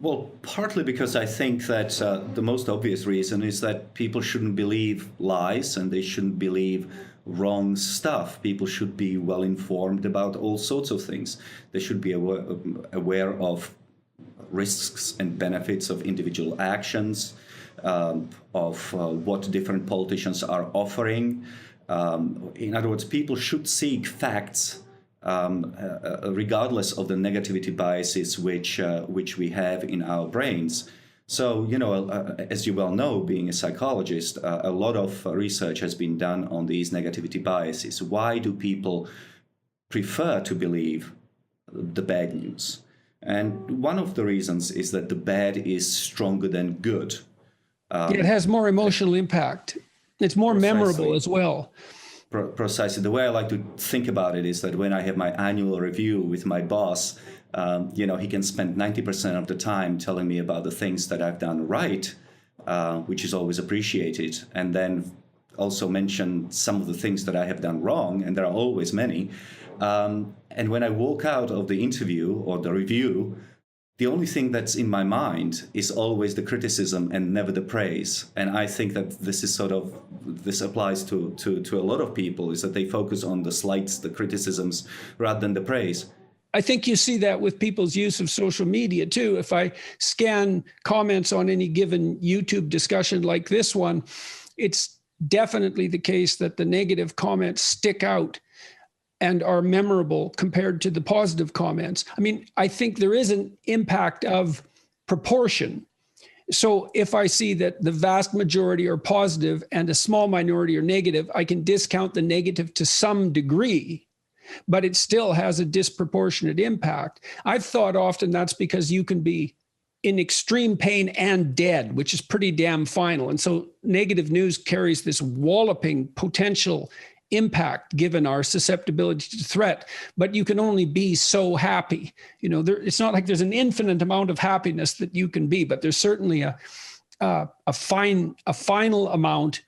Well, partly because I think that the most obvious reason is that people shouldn't believe lies and they shouldn't believe wrong stuff. People should be well informed about all sorts of things. They should be aware of risks and benefits of individual actions, of what different politicians are offering. In other words, people should seek facts regardless of the negativity biases which we have in our brains. So, as you well know, being a psychologist, a lot of research has been done on these negativity biases. Why do people prefer to believe the bad news? And one of the reasons is that the bad is stronger than good. It has more emotional impact. It's more memorable as well. Precisely. The way I like to think about it is that when I have my annual review with my boss, he can spend 90% of the time telling me about the things that I've done right, which is always appreciated, and then also mention some of the things that I have done wrong, and there are always many. And when I walk out of the interview or the review, the only thing that's in my mind is always the criticism and never the praise. And I think that this applies to a lot of people, is that they focus on the slights, the criticisms, rather than the praise. I think you see that with people's use of social media too. If I scan comments on any given YouTube discussion like this one, it's definitely the case that the negative comments stick out and are memorable compared to the positive comments. I mean, I think there is an impact of proportion. So if I see that the vast majority are positive and a small minority are negative, I can discount the negative to some degree, but it still has a disproportionate impact. I've thought often that's because you can be in extreme pain and dead, which is pretty damn final. And so negative news carries this walloping potential impact given our susceptibility to threat, but you can only be so happy. It's not like there's an infinite amount of happiness that you can be, but there's certainly a final amount,